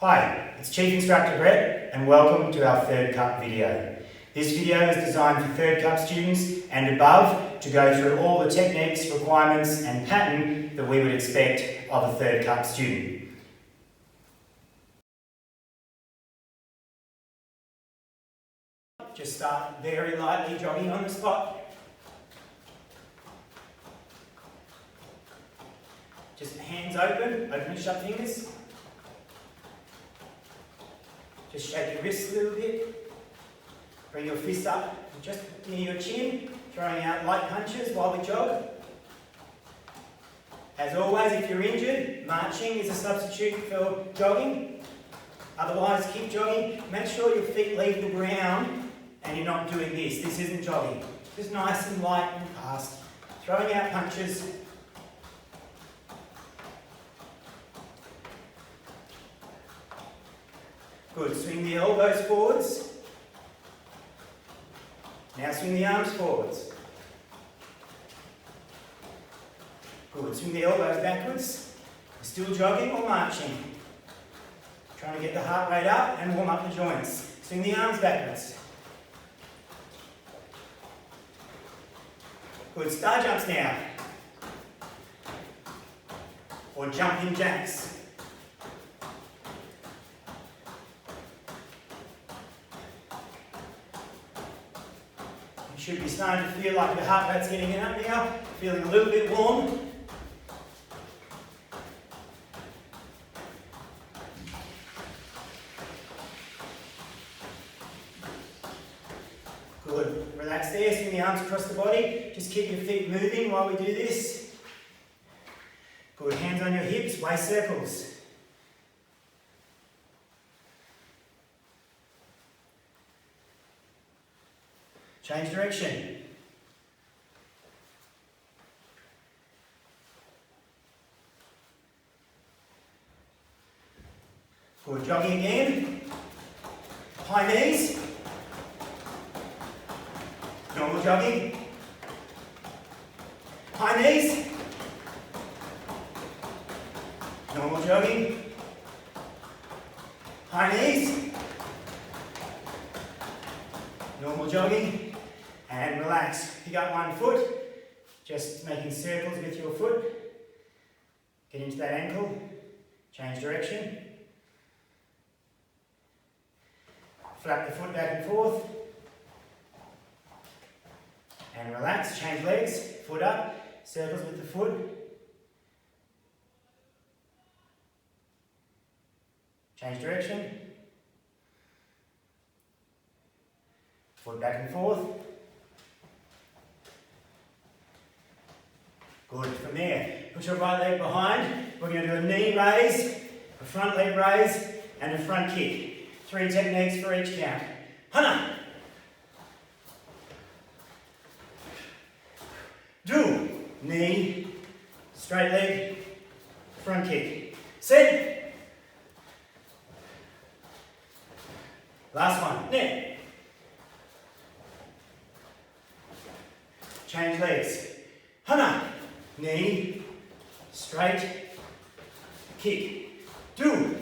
Hi, it's Chief Instructor Brett and welcome to our third cup video. This video is designed for third cup students and above to go through all the techniques, requirements and pattern that we would expect of a third cup student. Just start very lightly jogging on the spot. Just hands open and shut fingers. Just shake your wrists a little bit. Bring your fists up just near your chin, throwing out light punches while we jog. As always, if you're injured, marching is a substitute for jogging. Otherwise, keep jogging. Make sure your feet leave the ground and you're not doing this. This isn't jogging. Just nice and light and fast. Throwing out punches. Good. Swing the elbows forwards. Now swing the arms forwards. Good. Swing the elbows backwards. Still jogging or marching. Trying to get the heart rate up and warm up the joints. Swing the arms backwards. Good. Star jumps now. Or jumping jacks. You should be starting to feel like your heart rate's getting up now, feeling a little bit warm. Good. Relax there, swing the arms across the body. Just keep your feet moving while we do this. Good. Hands on your hips, waist circles. Change direction. Good. Jogging again. High knees. Normal jogging. High knees. Normal jogging. High knees. Normal jogging. And relax. Pick up one foot. Just making circles with your foot. Get into that ankle. Change direction. Flap the foot back and forth. And relax. Change legs. Foot up. Circles with the foot. Change direction. Foot back and forth. Good. From there, put your right leg behind. We're going to do a knee raise, a front leg raise, and a front kick. 3 techniques for each count. Hana. Do. Knee, straight leg, front kick. Set. Last one. Net. Change legs. Hana. Knee, straight, kick. Do.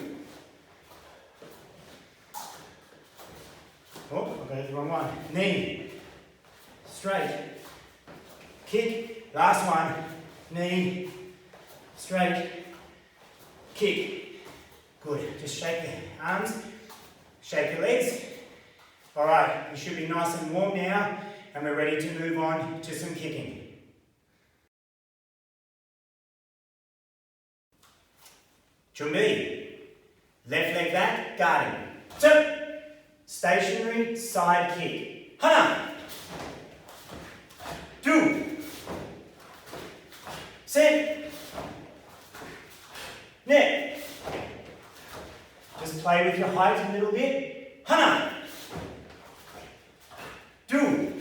Oh, I got the wrong one. Knee, straight, kick. Last one. Knee, straight, kick. Good. Just shake the arms, shake your legs. All right, you should be nice and warm now, and we're ready to move on to some kicking. Chumbi. Left leg back, guarding. Tip. Stationary side kick. Hana. Do. Set. Net. Just play with your height a little bit. Hana. Do.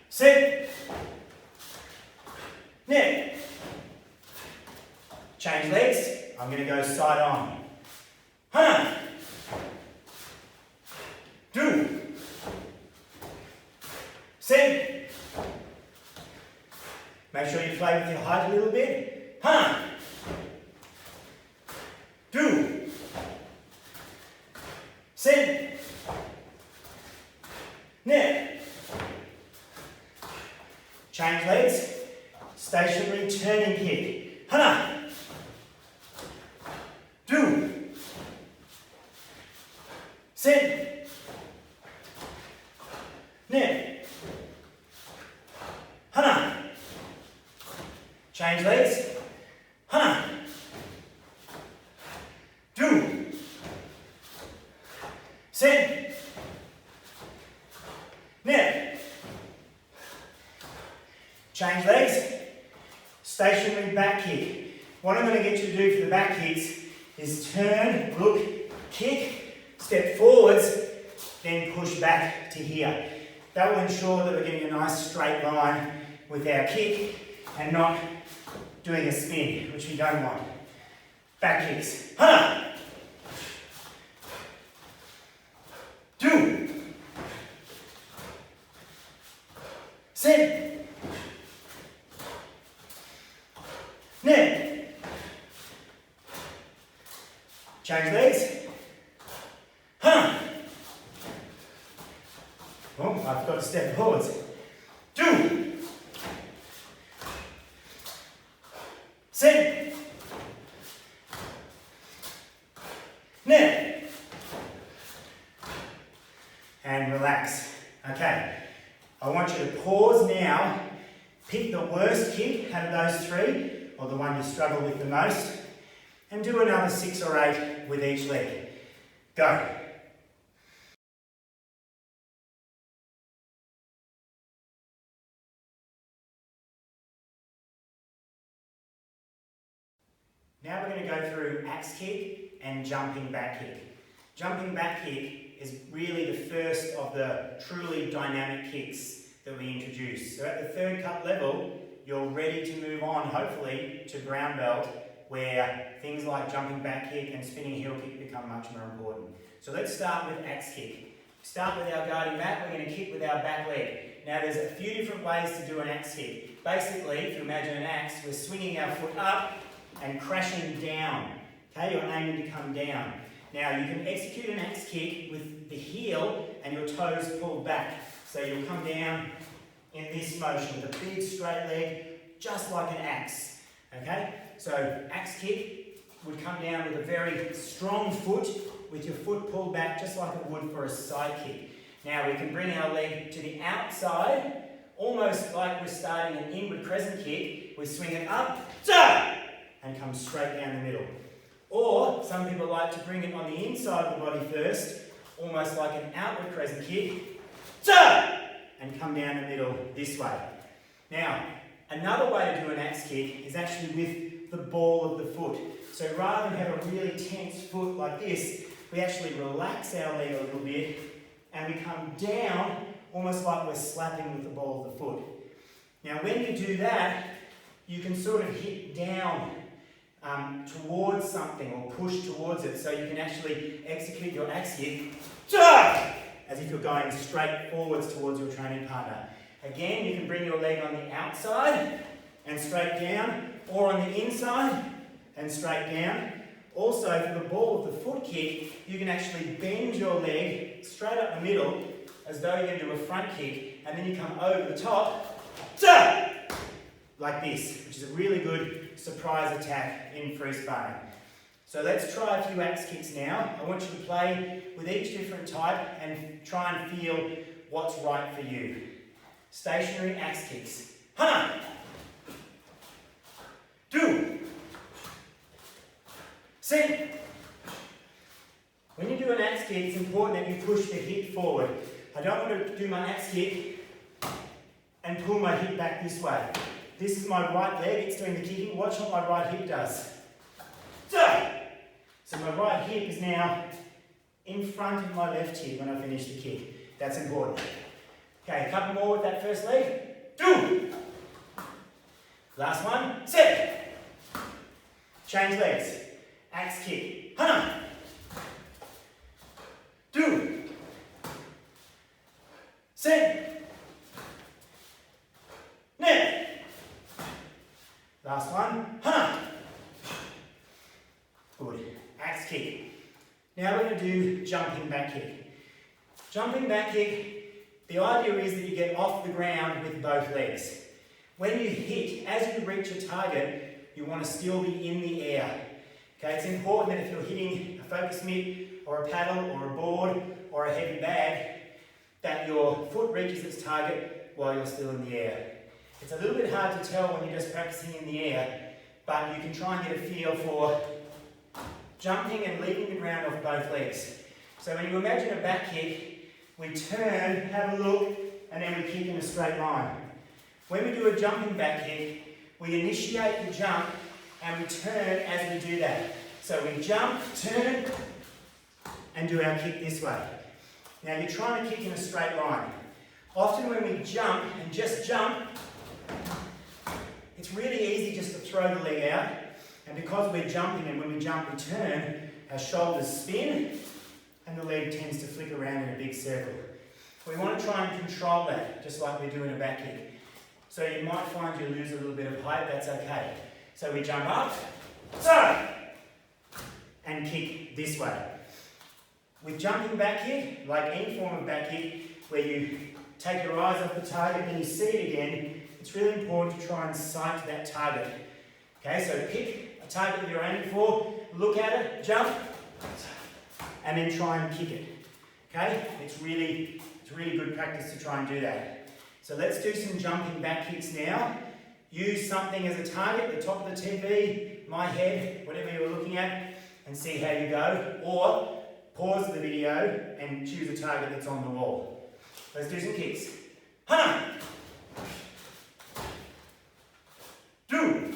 Set. Net. Change legs. I'm going to go side on. Hana. Do. Set. Make sure you play with your height a little bit. Hana. Do. Change legs. Stationary turning kick. Hana. Do. Sit. Net. Hana. Change legs. Hana. Do. Sit. Net. Change legs. Stationary back kick. What I'm going to get you to do for the back kicks is turn, look, kick, step forwards, then push back to here. That will ensure that we're getting a nice straight line with our kick and not doing a spin, which we don't want. Back kicks. Hana. Do. Sit. Net. Change legs. Hana. Oh, I've got to step forwards. Do. Sit. Net. And relax. Okay. I want you to pause now. Pick the worst kick out of those three, or the one you struggle with the most, and do another 6 or 8 with each leg. Go. Now we're going to go through axe kick and jumping back kick. Jumping back kick is really the first of the truly dynamic kicks that we introduce. So at the third cut level, you're ready to move on, hopefully, to brown belt, where things like jumping back kick and spinning heel kick become much more important. So let's start with axe kick. Start with our guarding back, we're going to kick with our back leg. Now there's a few different ways to do an axe kick. Basically, if you imagine an axe, we're swinging our foot up and crashing down. Okay, you're aiming to come down. Now you can execute an axe kick with the heel and your toes pulled back. So you'll come down in this motion with a big straight leg, just like an axe. Okay, so axe kick would come down with a very strong foot, with your foot pulled back just like it would for a side kick. Now we can bring our leg to the outside, almost like we're starting an inward crescent kick. We swing it up, and come straight down the middle. Or some people like to bring it on the inside of the body first, almost like an outward crescent kick, and come down the middle this way. Now, another way to do an axe kick is actually with the ball of the foot. So rather than have a really tense foot like this, we actually relax our leg a little bit and we come down almost like we're slapping with the ball of the foot. Now when you do that, you can sort of hit down towards something or push towards it, so you can actually execute your axe kick as if you're going straight forwards towards your training partner. Again, you can bring your leg on the outside and straight down, or on the inside and straight down. Also, for the ball of the foot kick, you can actually bend your leg straight up the middle as though you're going to do a front kick, and then you come over the top like this, which is a really good surprise attack in free sparring. So let's try a few axe kicks now. I want you to play with each different type and try and feel what's right for you. Stationary axe kicks. Hana. Do. Sit. When you do an axe kick, it's important that you push the hip forward. I don't want to do my axe kick and pull my hip back this way. This is my right leg, it's doing the kicking. Watch what my right hip does. So my right hip is now in front of my left hip when I finish the kick. That's important. Okay, a couple more with that first leg. Do. Last one. Sit. Change legs. Axe kick. Hana. Do. Sit. Net. Last one. Hana. Good. Axe kick. Now we're going to do jumping back kick. Jumping back kick, the idea is that you get off the ground with both legs. When you hit, as you reach a target, you want to still be in the air. Okay, it's important that if you're hitting a focus mitt or a paddle or a board or a heavy bag, that your foot reaches its target while you're still in the air. It's a little bit hard to tell when you're just practicing in the air, but you can try and get a feel for jumping and leaving the ground off both legs. So when you imagine a back kick, we turn, have a look, and then we kick in a straight line. When we do a jumping back kick, we initiate the jump and we turn as we do that. So we jump, turn, and do our kick this way. Now you're trying to kick in a straight line. Often when we jump and just jump, it's really easy just to throw the leg out. And because we're jumping and when we jump we turn, our shoulders spin and the leg tends to flick around in a big circle. We want to try and control that, just like we do in a back kick. So you might find you lose a little bit of height, that's okay. So we jump up, so, and kick this way. With jumping back kick, like any form of back kick, where you take your eyes off the target and you see it again, it's really important to try and sight that target. Okay, so pick a target you're aiming for, look at it, jump, and then try and kick it. Okay, it's really good practice to try and do that. So let's do some jumping back kicks now. Use something as a target, the top of the TV, my head, whatever you're looking at, and see how you go. Or pause the video and choose a target that's on the wall. Let's do some kicks. Hana! Do!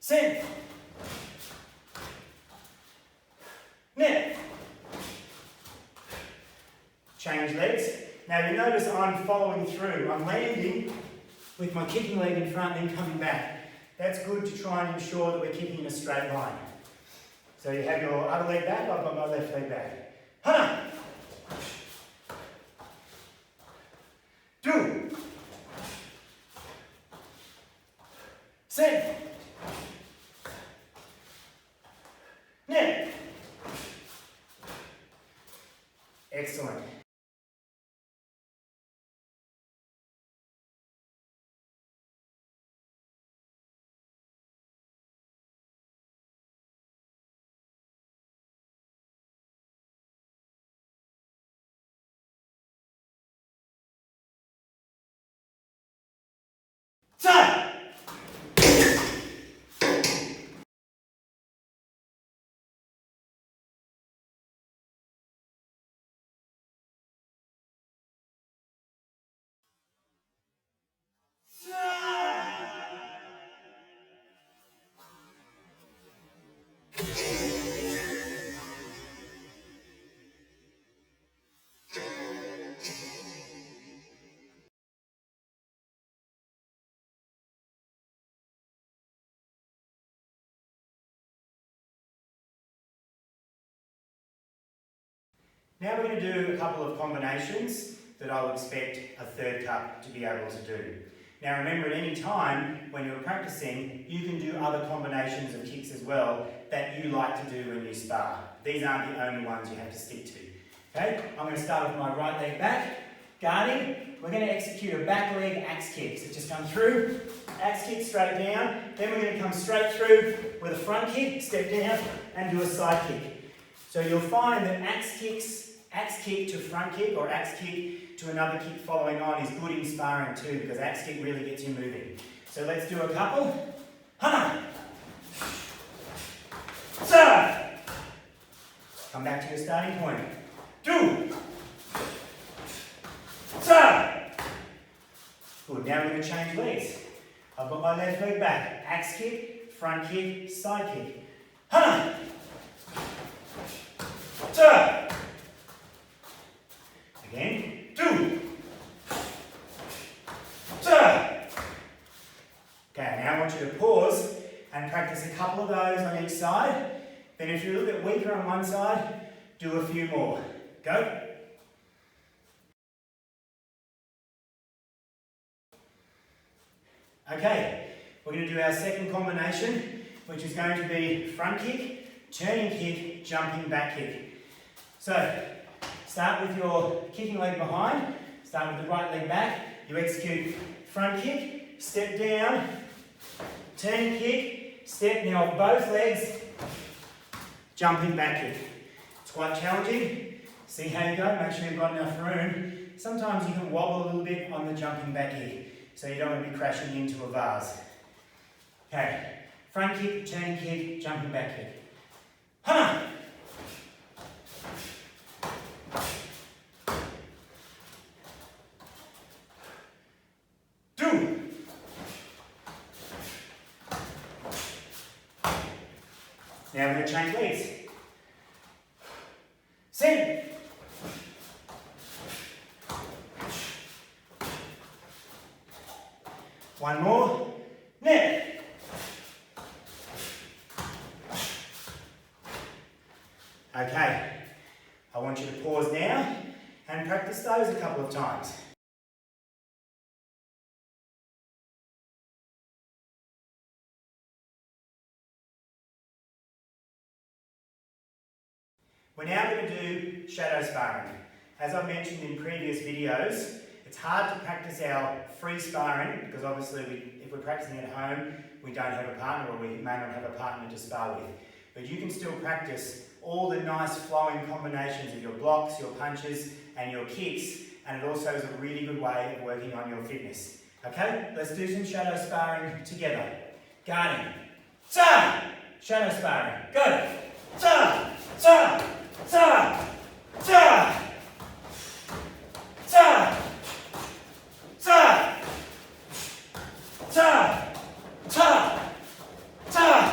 Sen! Ne! Change legs. Now you notice I'm following through. I'm landing with my kicking leg in front and then coming back. That's good to try and ensure that we're kicking in a straight line. So you have your other leg back, I've got my left leg back. Hana! Do! Sen! Ne! Excellent. Time! Now we're going to do a couple of combinations that I would expect a third cup to be able to do. Now remember, at any time when you're practicing, you can do other combinations of kicks as well that you like to do when you spar. These aren't the only ones you have to stick to. Okay, I'm going to start with my right leg back, guarding. We're going to execute a back leg axe kick. So just come through, axe kick straight down. Then we're going to come straight through with a front kick, step down and do a side kick. So you'll find that axe kick to front kick or axe kick to another kick following on is good in sparring too, because axe kick really gets you moving. So let's do a couple. Hana! Sa! Come back to your starting point. Do! Sa! Good, now we're going to change legs. I've got my left leg back. Axe kick, front kick, side kick. Hana! Sa! Again, do. Okay, now I want you to pause and practice a couple of those on each side. Then if you're a little bit weaker on one side, do a few more. Go. Okay, we're going to do our second combination, which is going to be front kick, turning kick, jumping back kick. So, start with your kicking leg behind, start with the right leg back, you execute front kick, step down, turn kick, step now off both legs, jumping back kick. It's quite challenging. See how you go, make sure you've got enough room. Sometimes you can wobble a little bit on the jumping back kick, so you don't want to be crashing into a vase. Okay, front kick, turn kick, jumping back kick. Huh! Do. Now we're going to change legs. Sit. One more. Net. Okay. I want you to pause now and practice those a couple of times. We're now going to do shadow sparring. As I mentioned in previous videos, it's hard to practice our free sparring because obviously if we're practicing at home, we don't have a partner or we may not have a partner to spar with. But you can still practice all the nice flowing combinations of your blocks, your punches and your kicks, and it also is a really good way of working on your fitness. Okay, let's do some shadow sparring together. Guarding. Ta! Shadow sparring. Go! Ta! Ta! Ta! Ta! Ta! Ta! Ta! Ta! Ta!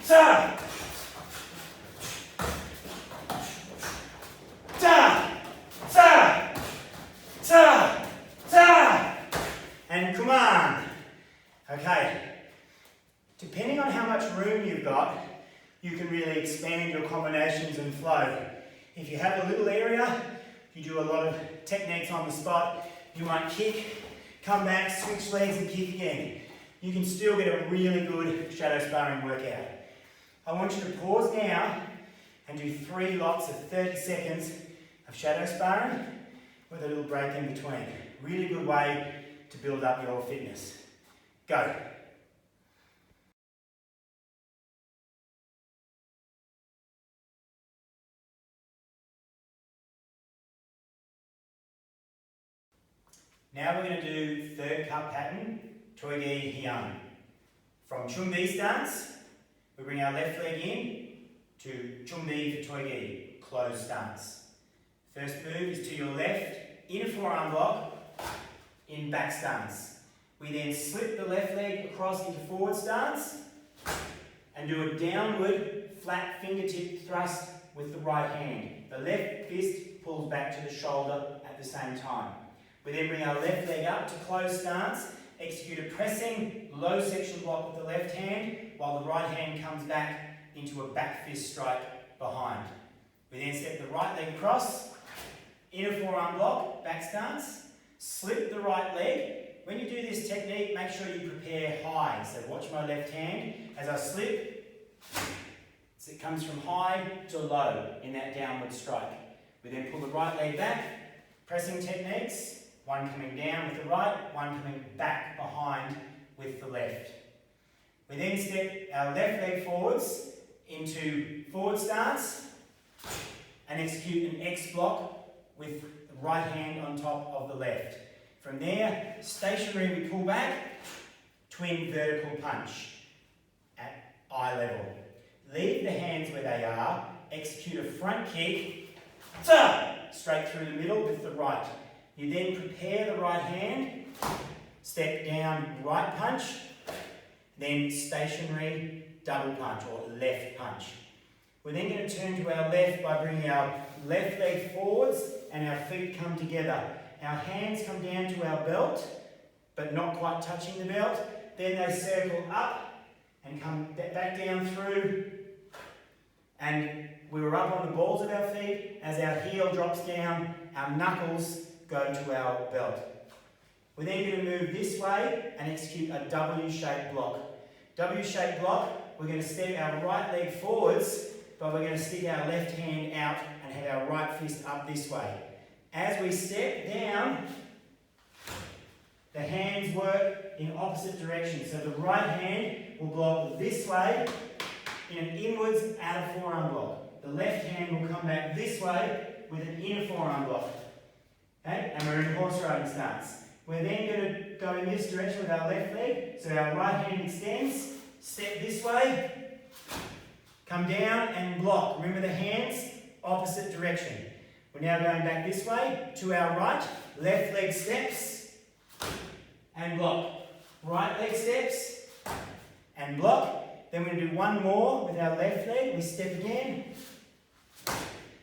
Ta! Ta! Ta! Ta! Ta! And come on. Okay. Depending on how much room you've got, you can really expand your combinations and flow. If you have a little area, you do a lot of techniques on the spot. You might kick, come back, switch legs and kick again. You can still get a really good shadow sparring workout. I want you to pause now and do 3 lots of 30 seconds of shadow sparring with a little break in between. Really good way to build up your fitness. Go. Now we're going to do third cup pattern, Toi Gi Hyun. From Chumbi stance, we bring our left leg in to Chumbi for Toi Gi, closed stance. First move is to your left, inner forearm block, in back stance. We then slip the left leg across into forward stance and do a downward flat fingertip thrust with the right hand. The left fist pulls back to the shoulder at the same time. We then bring our left leg up to closed stance, execute a pressing low section block with the left hand, while the right hand comes back into a back fist strike behind. We then step the right leg across, inner forearm block, back stance, slip the right leg. When you do this technique, make sure you prepare high. So watch my left hand as I slip. So it comes from high to low in that downward strike. We then pull the right leg back, pressing techniques. One coming down with the right, one coming back behind with the left. We then step our left leg forwards into forward stance and execute an X block with the right hand on top of the left. From there, stationary, we pull back, twin vertical punch at eye level. Leave the hands where they are, execute a front kick, straight through the middle with the right. You then prepare the right hand, step down, right punch, then stationary double punch or left punch. We're then going to turn to our left by bringing our left leg forwards and our feet come together. Our hands come down to our belt, but not quite touching the belt. Then they circle up and come back down through. And we were up on the balls of our feet. As our heel drops down, our knuckles go to our belt. We're then going to move this way and execute a W-shaped block. W-shaped block, we're going to step our right leg forwards, but we're going to stick our left hand out and have our right fist up this way. As we step down, work in opposite directions. So the right hand will block this way in an inwards outer forearm block. The left hand will come back this way with an inner forearm block. Okay? And we're in horse riding stance. We're then going to go in this direction with our left leg. So our right hand extends, step this way, come down and block. Remember the hands, opposite direction. We're now going back this way to our right. Left leg steps and block. Right leg steps and block. Then we're going to do one more with our left leg. We step again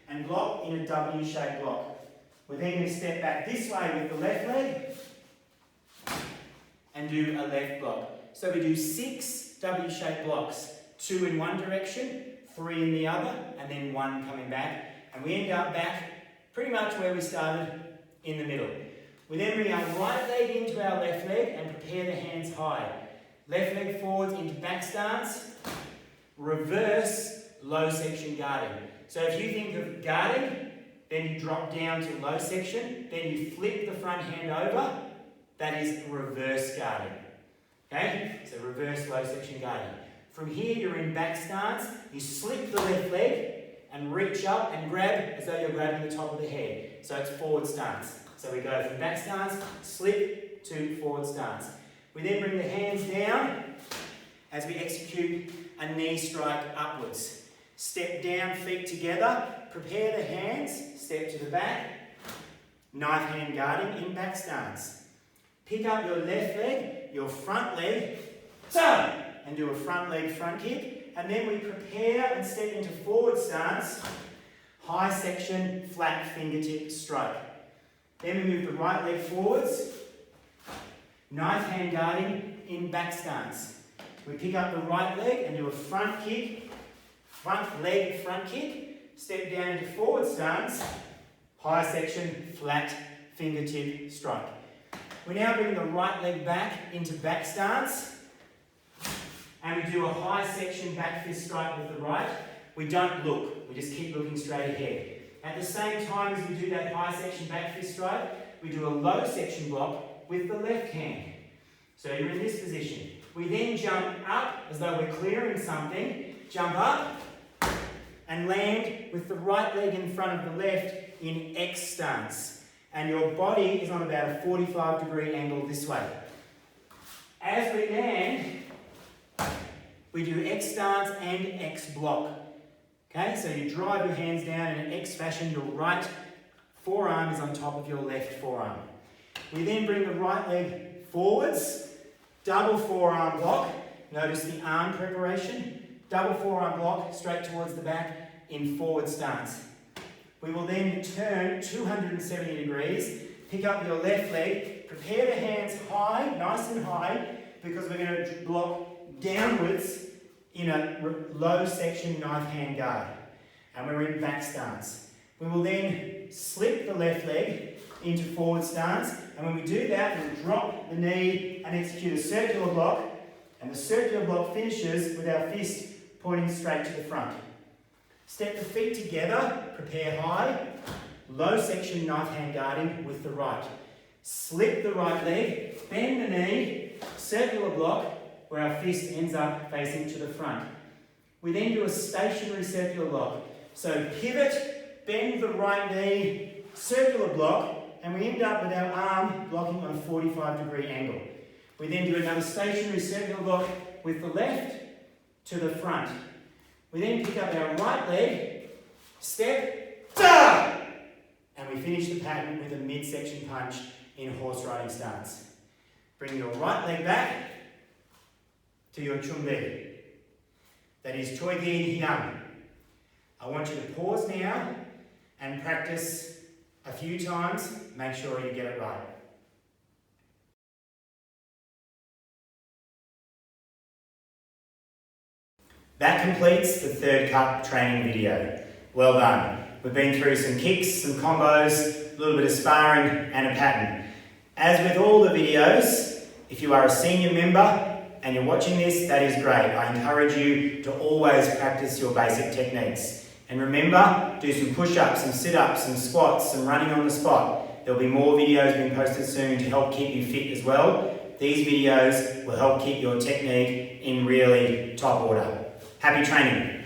and block in a W-shaped block. We're then going to step back this way with the left leg and do a left block. So we do 6 W-shaped blocks. 2 in one direction, 3 in the other, and then 1 coming back. And we end up back pretty much where we started, in the middle. We then bring our right leg into our left leg and prepare the hands high. Left leg forwards into back stance, reverse low section guarding. So if you think of guarding, then you drop down to low section, then you flip the front hand over, that is reverse guarding. Okay? So reverse low section guarding. From here you're in back stance, you slip the left leg and reach up and grab as though you're grabbing the top of the head. So it's forward stance. So we go from back stance, slip to forward stance. We then bring the hands down as we execute a knee strike upwards. Step down, feet together, prepare the hands, step to the back, knife hand guarding in back stance. Pick up your left leg, your front leg, and do a front leg front kick. And then we prepare and step into forward stance, high section, flat fingertip strike. Then we move the right leg forwards, knife hand guarding in back stance. We pick up the right leg and do a front kick, front leg front kick, step down into forward stance, high section, flat fingertip strike. We now bring the right leg back into back stance. And we do a high section back fist strike with the right. We don't look, we just keep looking straight ahead. At the same time as we do that high section back fist strike, we do a low section block with the left hand. So you're in this position. We then jump up as though we're clearing something, jump up and land with the right leg in front of the left in X stance. And your body is on about a 45-degree angle this way. As we land, we do X stance and X block. Okay, so you drive your hands down in an X fashion. Your right forearm is on top of your left forearm. We then bring the right leg forwards, double forearm block. Notice the arm preparation. Double forearm block straight towards the back in forward stance. We will then turn 270 degrees, pick up your left leg, prepare the hands high, nice and high, because we're going to block downwards in a low section knife hand guard. And we're in back stance. We will then slip the left leg into forward stance. And when we do that, we'll drop the knee and execute a circular block. And the circular block finishes with our fist pointing straight to the front. Step the feet together, prepare high, low section knife hand guarding with the right. Slip the right leg, bend the knee, circular block, where our fist ends up facing to the front. We then do a stationary circular block. So pivot, bend the right knee, circular block, and we end up with our arm blocking on a 45-degree angle. We then do another stationary circular block with the left to the front. We then pick up our right leg, step, and we finish the pattern with a midsection punch in horse riding stance. Bring your right leg back to your chumbe. That is choi gi hyang. I want you to pause now and practice a few times. Make sure you get it right. That completes the third cup training video. Well done. We've been through some kicks, some combos, a little bit of sparring and a pattern. As with all the videos, if you are a senior member and you're watching this, that is great. I encourage you to always practice your basic techniques. And remember, do some push-ups, some sit-ups, some squats, some running on the spot. There'll be more videos being posted soon to help keep you fit as well. these videos will help keep your technique in really top order. Happy training.